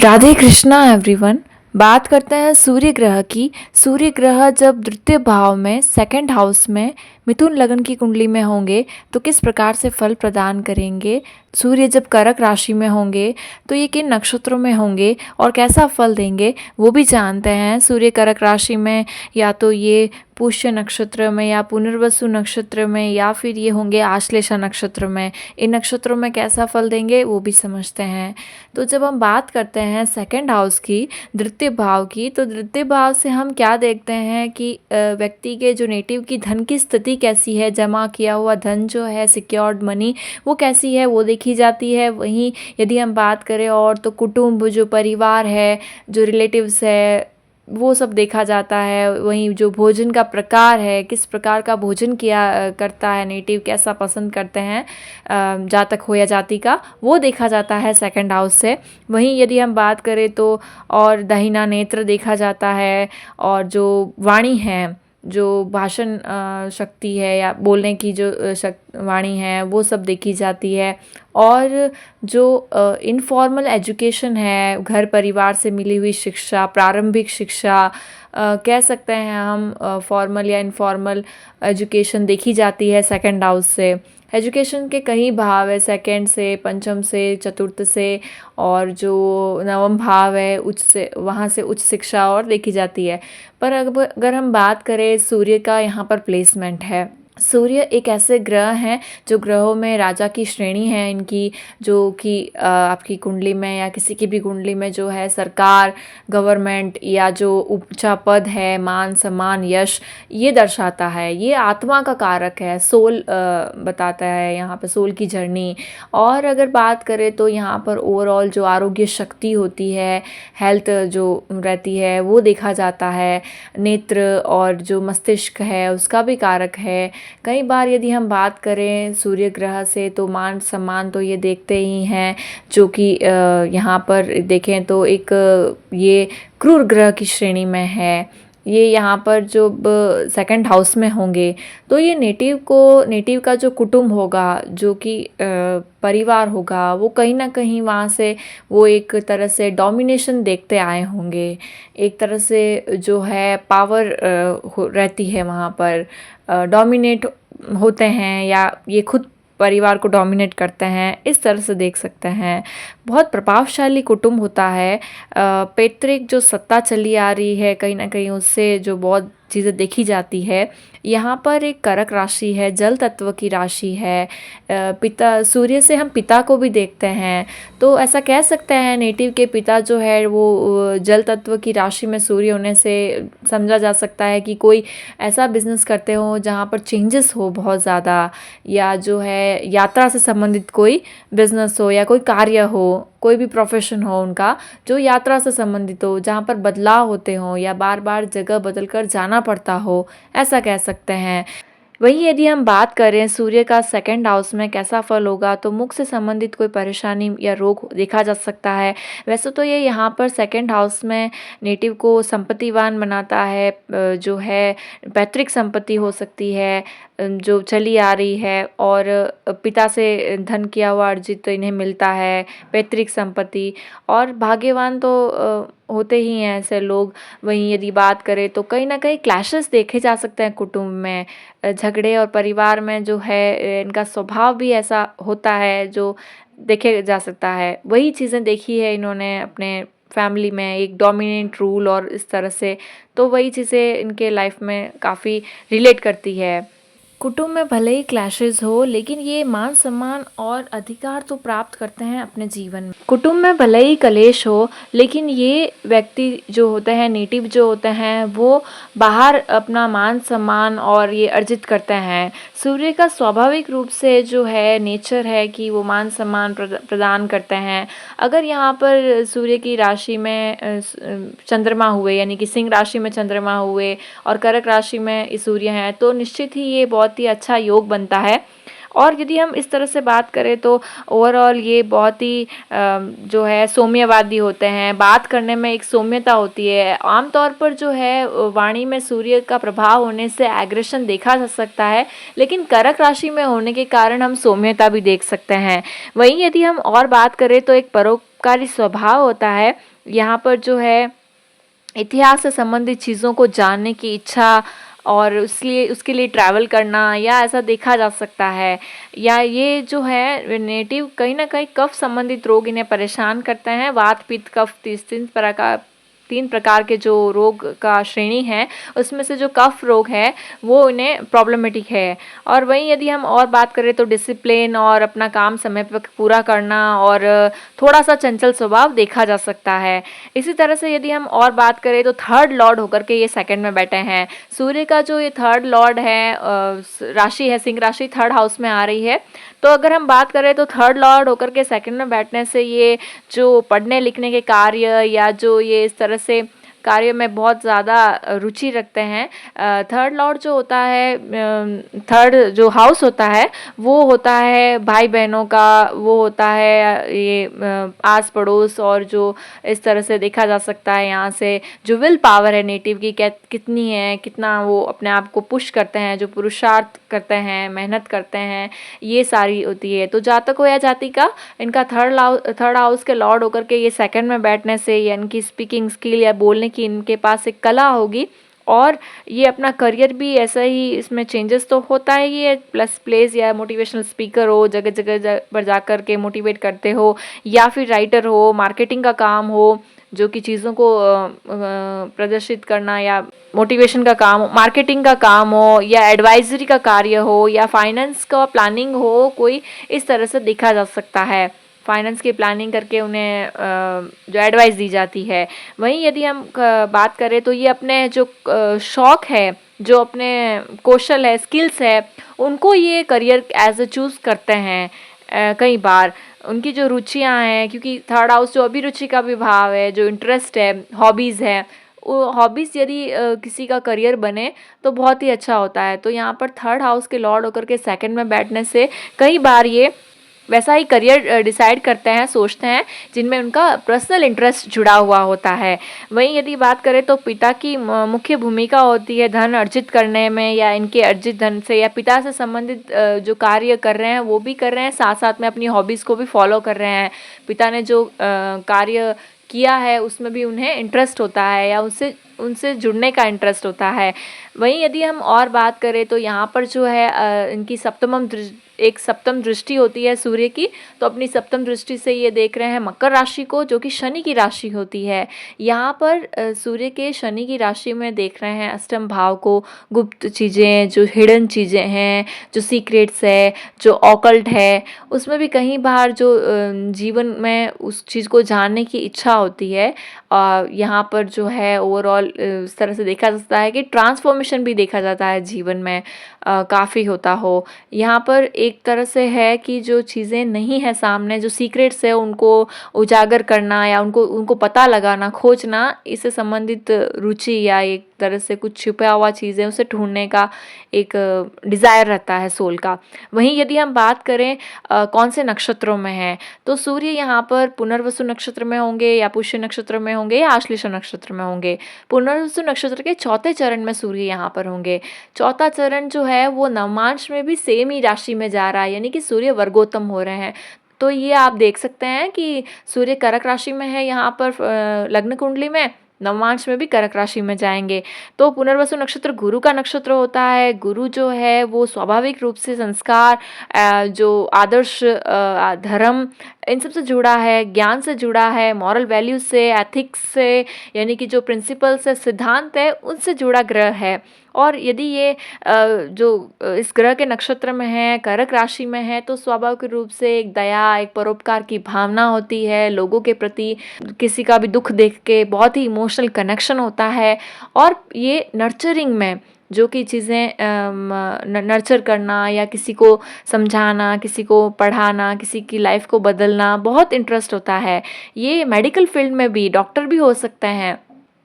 Radhe Krishna everyone. बात करते हैं सूर्य ग्रह की। सूर्य ग्रह जब द्वितीय भाव में सेकंड हाउस में मिथुन लगन की कुंडली में होंगे तो किस प्रकार से फल प्रदान करेंगे। सूर्य जब कर्क राशि में होंगे तो ये किन नक्षत्रों में होंगे और कैसा फल देंगे वो भी जानते हैं। सूर्य कर्क राशि में या तो ये पुष्य नक्षत्र में या पुनर्वसु नक्षत्र में या फिर ये होंगे आश्लेषा नक्षत्र में। इन नक्षत्रों में कैसा फल देंगे वो भी समझते हैं। तो जब हम बात करते हैं सेकंड हाउस की, द्वितीय भाव की, तो द्वितीय भाव से हम क्या देखते हैं कि व्यक्ति के जो नेटिव की धन की स्थिति कैसी है, जमा किया हुआ धन जो है, सिक्योर्ड मनी वो कैसी है वो देखी जाती है। वहीं यदि हम बात करें और तो कुटुंब, जो परिवार है, जो रिलेटिव्स है, वो सब देखा जाता है। वहीं जो भोजन का प्रकार है, किस प्रकार का भोजन किया करता है नेटिव, कैसा पसंद करते हैं जातक हो या जाति का, वो देखा जाता है सेकंड हाउस से। वहीं यदि हम बात करें तो और दाहिना नेत्र देखा जाता है, और जो वाणी है, जो भाषण शक्ति है या बोलने की जो वाणी है वो सब देखी जाती है। और जो इनफॉर्मल एजुकेशन है, घर परिवार से मिली हुई शिक्षा, प्रारंभिक शिक्षा कह सकते हैं हम, फॉर्मल या इनफॉर्मल एजुकेशन देखी जाती है सेकंड हाउस से। एजुकेशन के कई भाव है, सेकंड से, पंचम से, चतुर्थ से, और जो नवम भाव है उच्च से, वहाँ से उच्च शिक्षा और देखी जाती है। पर अगर हम बात करें सूर्य का यहाँ पर प्लेसमेंट है, सूर्य एक ऐसे ग्रह हैं जो ग्रहों में राजा की श्रेणी है इनकी, जो कि आपकी कुंडली में या किसी की भी कुंडली में जो है सरकार, गवर्नमेंट या जो ऊंचा पद है, मान सम्मान, यश, ये दर्शाता है। ये आत्मा का कारक है, सोल बताता है यहाँ पर, सोल की जर्नी। और अगर बात करें तो यहाँ पर ओवरऑल जो आरोग्य शक्ति होती है, हेल्थ जो रहती है वो देखा जाता है। नेत्र और जो मस्तिष्क है उसका भी कारक है। कई बार यदि हम बात करें सूर्य ग्रह से तो मान सम्मान तो ये देखते ही हैं, जो कि यहाँ पर देखें तो एक ये क्रूर ग्रह की श्रेणी में है। ये यहाँ पर जो सेकंड हाउस में होंगे तो ये नेटिव का जो कुटुंब होगा, जो कि परिवार होगा, वो कहीं ना कहीं वहाँ से वो एक तरह से डोमिनेशन देखते आए होंगे। एक तरह से जो है पावर रहती है वहाँ पर, डोमिनेट होते हैं या ये खुद परिवार को डोमिनेट करते हैं, इस तरह से देख सकते हैं। बहुत प्रभावशाली कुटुंब होता है। पैतृक जो सत्ता चली आ रही है कहीं ना कहीं उससे जो बहुत चीज़ें देखी जाती है। यहाँ पर एक कर्क राशि है, जल तत्व की राशि है। पिता, सूर्य से हम पिता को भी देखते हैं, तो ऐसा कह सकते हैं नेटिव के पिता जो है वो जल तत्व की राशि में सूर्य होने से समझा जा सकता है कि कोई ऐसा बिजनेस करते हो जहाँ पर चेंजेस हो बहुत ज़्यादा, या जो है यात्रा से संबंधित कोई बिजनेस हो या कोई कार्य हो, कोई भी प्रोफेशन हो उनका जो यात्रा से संबंधित हो, जहाँ पर बदलाव होते हों या बार बार जगह बदल कर जाना पड़ता हो, ऐसा कह सकते हैं। वहीं यदि हम बात करें सूर्य का सेकंड हाउस में कैसा फल होगा, तो मुख से संबंधित कोई परेशानी या रोग देखा जा सकता है। वैसे तो ये यहाँ पर सेकंड हाउस में नेटिव को संपत्तिवान बनाता है, जो है पैतृक संपत्ति हो सकती है जो चली आ रही है, और पिता से धन किया हुआ अर्जित इन्हें मिलता है, पैतृक संपत्ति। और भाग्यवान तो होते ही हैं ऐसे लोग। वहीं यदि बात करें तो कहीं ना कहीं क्लैशेस देखे जा सकते हैं कुटुंब में, झगड़े, और परिवार में जो है इनका स्वभाव भी ऐसा होता है जो देखे जा सकता है। वही चीज़ें देखी है इन्होंने अपने फैमिली में, एक डोमिनेंट रूल और इस तरह से, तो वही चीज़ें इनके लाइफ में काफ़ी रिलेट करती है। कुटुंब में भले ही क्लैशेस हो, लेकिन ये मान सम्मान और अधिकार तो प्राप्त करते हैं अपने जीवन में। कुटुंब में भले ही कलेश हो, लेकिन ये व्यक्ति जो होते हैं, नेटिव जो होते हैं, वो बाहर अपना मान सम्मान और ये अर्जित करते हैं। सूर्य का स्वाभाविक रूप से जो है नेचर है कि वो मान सम्मान प्रदान करते हैं। अगर यहाँ पर सूर्य की राशि में चंद्रमा हुए, यानी कि सिंह राशि में चंद्रमा हुए और कर्क राशि में सूर्य हैं, तो निश्चित ही ये बहुत ही अच्छा योग बनता है। और यदि हम इस तरह से बात करें तो ओवरऑल ये बहुत ही जो है सौम्यवादी होते हैं, बात करने में एक सौम्यता होती है। आमतौर पर जो है वाणी में सूर्य का प्रभाव होने से एग्रेशन देखा जा सकता है, लेकिन कर्क राशि में होने के कारण हम सौम्यता भी देख सकते हैं। वहीं यदि हम और बात करें तो एक परोपकारी स्वभाव होता है। यहाँ पर जो है इतिहास से संबंधित चीज़ों को जानने की इच्छा और उसलिए उसके लिए ट्रैवल करना या ऐसा देखा जा सकता है। या ये जो है नेटिव कहीं ना कहीं कफ संबंधित रोग इन्हें परेशान करते हैं। वात पित्त कफ तीन प्रकार के जो रोग का श्रेणी है उसमें से जो कफ रोग है वो इन्हें प्रॉब्लमेटिक है। और वहीं यदि हम और बात करें तो डिसिप्लिन और अपना काम समय पर पूरा करना और थोड़ा सा चंचल स्वभाव देखा जा सकता है। इसी तरह से यदि हम और बात करें तो थर्ड लॉर्ड होकर के ये सेकंड में बैठे हैं। सूर्य का जो ये थर्ड लॉर्ड है राशि है सिंह राशि, थर्ड हाउस में आ रही है। तो अगर हम बात करें तो थर्ड लॉर्ड होकर के सेकंड में बैठने से ये जो पढ़ने लिखने के कार्य या जो ये इस तरह से कार्य में बहुत ज़्यादा रुचि रखते हैं। थर्ड लॉर्ड जो होता है, थर्ड जो हाउस होता है वो होता है भाई बहनों का, वो होता है ये आस पड़ोस, और जो इस तरह से देखा जा सकता है यहाँ से जो विल पावर है नेटिव की कितनी है, कितना वो अपने आप को पुश करते हैं, जो पुरुषार्थ करते हैं, मेहनत करते हैं, ये सारी होती है। तो जातक हो या जातिका, इनका थर्ड हाउस के लॉर्ड होकर के ये सेकंड में बैठने से या इनकी स्पीकिंग स्किल या बोलने की इनके पास एक कला होगी और ये अपना करियर भी ऐसा ही, इसमें चेंजेस तो होता है। ये प्लस प्लेस या मोटिवेशनल स्पीकर हो, जगह जगह पर जाकर के मोटिवेट करते हो, या फिर राइटर हो, मार्केटिंग का काम हो, जो कि चीज़ों को प्रदर्शित करना या मोटिवेशन का काम, मार्केटिंग का काम हो, या एडवाइजरी का कार्य हो, या फाइनेंस का प्लानिंग हो, कोई इस तरह से देखा जा सकता है। फाइनेंस की प्लानिंग करके उन्हें जो एडवाइस दी जाती है। वहीं यदि हम बात करें तो ये अपने जो शौक़ है, जो अपने कौशल है, स्किल्स है, उनको ये करियर एज ए चूज़ करते हैं। कई बार उनकी जो रुचियां हैं, क्योंकि थर्ड हाउस जो अभिरुचि का भी भाव है, जो इंटरेस्ट है, हॉबीज़ है, वो हॉबीज़ यदि किसी का करियर बने तो बहुत ही अच्छा होता है। तो यहाँ पर थर्ड हाउस के लॉर्ड होकर के सेकंड में बैठने से कई बार ये वैसा ही करियर डिसाइड करते हैं, सोचते हैं, जिनमें उनका पर्सनल इंटरेस्ट जुड़ा हुआ होता है। वहीं यदि बात करें तो पिता की मुख्य भूमिका होती है धन अर्जित करने में, या इनके अर्जित धन से या पिता से संबंधित जो कार्य कर रहे हैं वो भी कर रहे हैं, साथ साथ में अपनी हॉबीज़ को भी फॉलो कर रहे हैं। पिता ने जो कार्य किया है उसमें भी उन्हें इंटरेस्ट होता है या उनसे जुड़ने का इंटरेस्ट होता है। वहीं यदि हम और बात करें तो यहाँ पर जो है इनकी एक सप्तम दृष्टि होती है सूर्य की, तो अपनी सप्तम दृष्टि से ये देख रहे हैं मकर राशि को, जो कि शनि की राशि होती है। यहाँ पर सूर्य के शनि की राशि में देख रहे हैं अष्टम भाव को, गुप्त चीज़ें, जो हिडन चीज़ें हैं, जो सीक्रेट्स है, जो ऑकल्ट है, उसमें भी कहीं बार जो जीवन में उस चीज़ को जानने की इच्छा होती है। यहाँ पर जो है ओवरऑल इस तरह से देखा जाता है कि ट्रांसफॉर्मेशन भी देखा जाता है जीवन में काफ़ी होता हो। यहाँ पर एक तरह से है कि जो चीज़ें नहीं है सामने, जो सीक्रेट्स है, उनको उजागर करना या उनको पता लगाना, खोजना, इससे संबंधित रुचि या एक तरह से कुछ छुपा हुआ चीज़ें उसे ढूंढने का एक डिज़ायर रहता है सोल का। वहीं यदि हम बात करें कौन से नक्षत्रों में है, तो सूर्य यहाँ पर पुनर्वसु नक्षत्र में होंगे, या पुष्य नक्षत्र में होंगे, या आश्लेषा नक्षत्र में होंगे। पुनर्वसु नक्षत्र के चौथे चरण में सूर्य यहाँ पर होंगे। चौथा चरण जो है वो नवमांश में भी सेम ही राशि में जा रहा है, यानी कि सूर्य वर्गोत्तम हो रहे हैं। तो ये आप देख सकते हैं कि सूर्य कर्क राशि में है यहाँ पर लग्न कुंडली में, नवमांश में भी कर्क राशि में जाएंगे। तो पुनर्वसु नक्षत्र गुरु का नक्षत्र होता है। गुरु जो है वो स्वाभाविक रूप से संस्कार, जो आदर्श, धर्म, इन सब से जुड़ा है, ज्ञान से जुड़ा है, मॉरल वैल्यूज से, एथिक्स से, यानी कि जो प्रिंसिपल्स है, सिद्धांत है, उनसे जुड़ा ग्रह है। और यदि ये जो इस ग्रह के नक्षत्र में है, कर्क राशि में है, तो स्वाभाविक रूप से एक दया, एक परोपकार की भावना होती है लोगों के प्रति। किसी का भी दुख देख के बहुत ही इमोशनल कनेक्शन होता है। और ये नर्चरिंग में जो कि चीज़ें नर्चर करना या किसी को समझाना, किसी को पढ़ाना, किसी की लाइफ को बदलना, बहुत इंटरेस्ट होता है। ये मेडिकल फील्ड में भी डॉक्टर भी हो सकते हैं।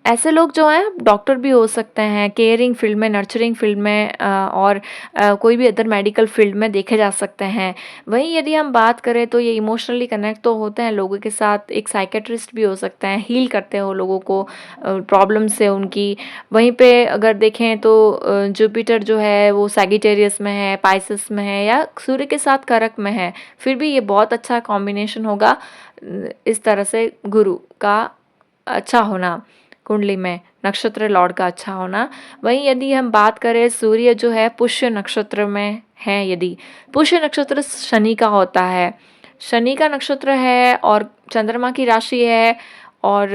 ऐसे लोग जो हैं डॉक्टर भी हो सकते हैं, केयरिंग फील्ड में, नर्चरिंग फील्ड में और कोई भी अदर मेडिकल फील्ड में देखे जा सकते हैं। वहीं यदि हम बात करें तो ये इमोशनली कनेक्ट तो होते हैं लोगों के साथ, एक साइकियाट्रिस्ट भी हो सकते हैं, हील करते हो लोगों को प्रॉब्लम से उनकी। वहीं पे अगर देखें तो जुपिटर जो है वो सैजिटेरियस में है, पाइसेस में है या सूर्य के साथ कर्क में है, फिर भी ये बहुत अच्छा कॉम्बिनेशन होगा। इस तरह से गुरु का अच्छा होना कुंडली में, नक्षत्र लॉर्ड का अच्छा होना। वहीं यदि हम बात करें सूर्य जो है पुष्य नक्षत्र में है, यदि पुष्य नक्षत्र शनि का होता है, शनि का नक्षत्र है और चंद्रमा की राशि है और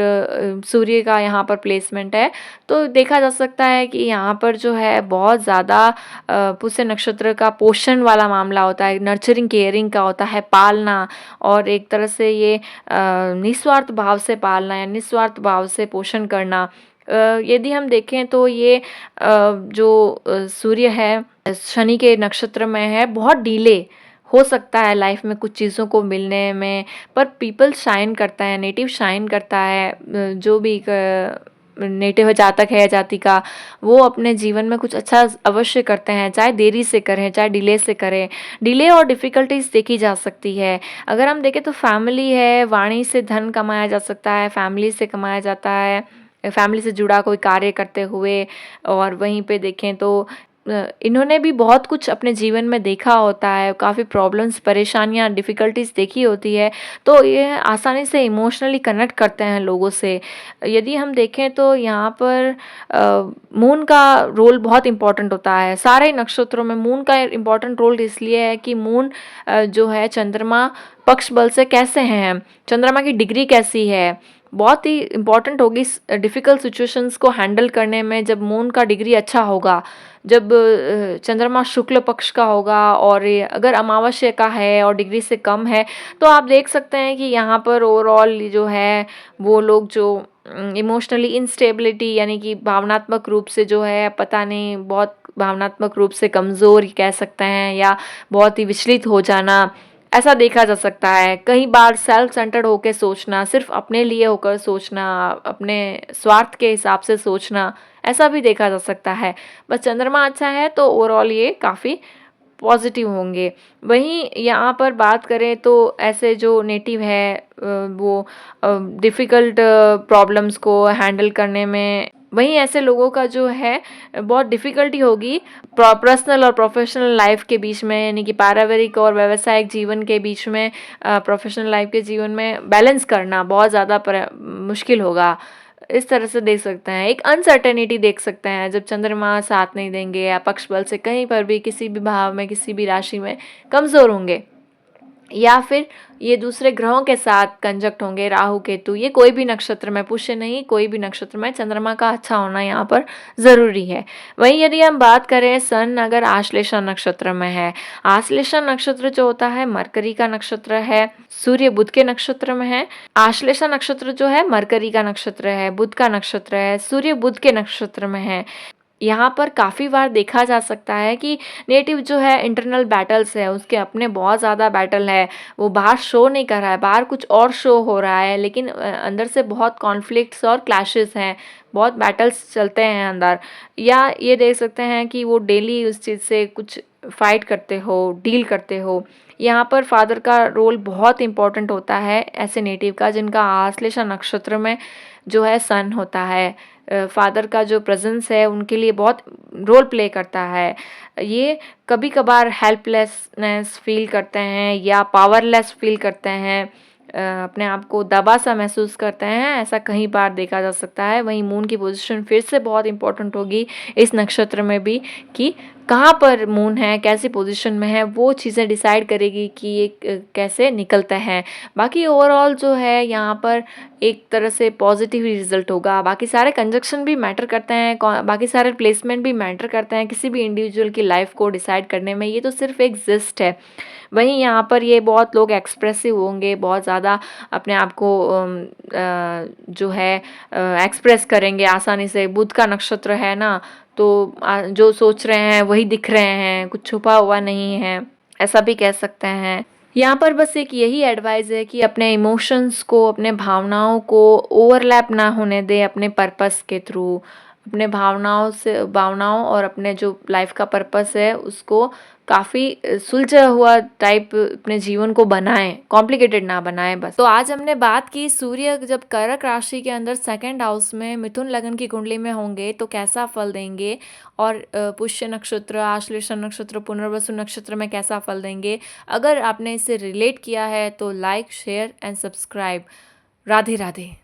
सूर्य का यहाँ पर प्लेसमेंट है, तो देखा जा सकता है कि यहाँ पर जो है बहुत ज़्यादा पुष्य नक्षत्र का पोषण वाला मामला होता है, नर्चरिंग केयरिंग का होता है, पालना, और एक तरह से ये निस्वार्थ भाव से पालना या निस्वार्थ भाव से पोषण करना। यदि हम देखें तो ये जो सूर्य है शनि के नक्षत्र में है, बहुत डिले हो सकता है लाइफ में कुछ चीज़ों को मिलने में, पर पीपल शाइन करता है, नेटिव शाइन करता है। जो भी नेटिव जातक है जाति का, वो अपने जीवन में कुछ अच्छा अवश्य करते हैं, चाहे देरी से करें चाहे डिले से करें। डिले और डिफ़िकल्टीज देखी जा सकती है। अगर हम देखें तो फैमिली है, वाणी से धन कमाया जा सकता है, फैमिली से कमाया जाता है, फैमिली से जुड़ा कोई कार्य करते हुए। और वहीं पे देखें तो इन्होंने भी बहुत कुछ अपने जीवन में देखा होता है, काफ़ी प्रॉब्लम्स, परेशानियाँ, डिफ़िकल्टीज देखी होती है, तो ये आसानी से इमोशनली कनेक्ट करते हैं लोगों से। यदि हम देखें तो यहाँ पर मून का रोल बहुत इम्पोर्टेंट होता है। सारे नक्षत्रों में मून का इम्पोर्टेंट रोल इसलिए है कि मून जो है चंद्रमा पक्ष बल से कैसे हैं, चंद्रमा की डिग्री कैसी है, बहुत ही इम्पॉर्टेंट होगी डिफ़िकल्ट सिचुएशंस को हैंडल करने में। जब मून का डिग्री अच्छा होगा, जब चंद्रमा शुक्ल पक्ष का होगा और ये अगर अमावस्या का है और डिग्री से कम है, तो आप देख सकते हैं कि यहाँ पर ओवरऑल जो है वो लोग जो इमोशनली इंस्टेबिलिटी, यानी कि भावनात्मक रूप से जो है पता नहीं, बहुत भावनात्मक रूप से कमज़ोर कह सकते हैं या बहुत ही विचलित हो जाना, ऐसा देखा जा सकता है। कई बार सेल्फ सेंटर्ड होकर सोचना, सिर्फ अपने लिए होकर सोचना, अपने स्वार्थ के हिसाब से सोचना, ऐसा भी देखा जा सकता है। बस चंद्रमा अच्छा है तो ओवरऑल ये काफ़ी पॉजिटिव होंगे। वहीं यहाँ पर बात करें तो ऐसे जो नेटिव है वो डिफ़िकल्ट प्रॉब्लम्स को हैंडल करने में, वहीं ऐसे लोगों का जो है बहुत डिफ़िकल्टी होगी पर्सनल और प्रोफेशनल लाइफ के बीच में, यानी कि पारिवारिक और व्यावसायिक जीवन के बीच में, प्रोफेशनल लाइफ के जीवन में बैलेंस करना बहुत ज़्यादा मुश्किल होगा। इस तरह से देख सकते हैं, एक अनसर्टेनिटी देख सकते हैं जब चंद्रमा साथ नहीं देंगे या पक्ष बल से कहीं पर भी किसी भी भाव में किसी भी राशि में कमज़ोर होंगे, या फिर ये दूसरे ग्रहों के साथ कंजक्ट होंगे, राहु केतु, ये कोई भी नक्षत्र में, पुष्य नहीं कोई भी नक्षत्र में चंद्रमा का अच्छा होना यहाँ पर ज़रूरी है। वहीं यदि हम बात करें सन अगर आश्लेषा नक्षत्र में है, आश्लेषा नक्षत्र जो होता है मरकरी का नक्षत्र है, सूर्य बुध के नक्षत्र में है। आश्लेषा नक्षत्र जो है मरकरी का नक्षत्र है, बुध का नक्षत्र है, सूर्य बुध के नक्षत्र में है। यहाँ पर काफ़ी बार देखा जा सकता है कि नेटिव जो है इंटरनल बैटल्स है, उसके अपने बहुत ज़्यादा बैटल है, वो बाहर शो नहीं कर रहा है, बाहर कुछ और शो हो रहा है, लेकिन अंदर से बहुत कॉन्फ्लिक्ट्स और क्लैशेस हैं, बहुत बैटल्स चलते हैं अंदर। या ये देख सकते हैं कि वो डेली उस चीज़ से कुछ फाइट करते हो, डील करते हो। यहाँ पर फादर का रोल बहुत इम्पोर्टेंट होता है ऐसे नेटिव का जिनका आश्लेषा नक्षत्र में जो है सन होता है। फादर का जो प्रेजेंस है उनके लिए बहुत रोल प्ले करता है। ये कभी कभार हेल्पलेसनेस फील करते हैं या पावरलेस फील करते हैं, अपने आप को दबा सा महसूस करते हैं, ऐसा कई बार देखा जा सकता है। वहीं मून की पोजीशन फिर से बहुत इंपॉर्टेंट होगी इस नक्षत्र में भी, कि कहाँ पर मून है, कैसी पोजीशन में है, वो चीज़ें डिसाइड करेगी कि ये कैसे निकलता है। बाकी ओवरऑल जो है यहाँ पर एक तरह से पॉजिटिव रिजल्ट होगा। बाकी सारे कंजक्शन भी मैटर करते हैं, बाकी सारे प्लेसमेंट भी मैटर करते हैं किसी भी इंडिविजुअल की लाइफ को डिसाइड करने में। ये तो सिर्फ एक जिस्ट है। वहीं यहाँ पर ये बहुत लोग एक्सप्रेसिव होंगे, बहुत ज़्यादा अपने आप को जो है एक्सप्रेस करेंगे आसानी से। बुध का नक्षत्र है ना, तो जो सोच रहे हैं वही दिख रहे हैं, कुछ छुपा हुआ नहीं है, ऐसा भी कह सकते हैं। यहाँ पर बस एक यही एडवाइस है कि अपने इमोशंस को, अपने भावनाओं को ओवरलैप ना होने दें अपने पर्पस के थ्रू। अपने भावनाओं और अपने जो लाइफ का पर्पस है उसको काफ़ी सुलझा हुआ टाइप अपने जीवन को बनाएं, कॉम्प्लिकेटेड ना बनाएं बस। तो आज हमने बात की सूर्य जब कर्क राशि के अंदर सेकंड हाउस में मिथुन लगन की कुंडली में होंगे तो कैसा फल देंगे, और पुष्य नक्षत्र, आश्लेष नक्षत्र, पुनर्वसु नक्षत्र में कैसा फल देंगे। अगर आपने इससे रिलेट किया है तो like, share and subscribe. Radhe Radhe.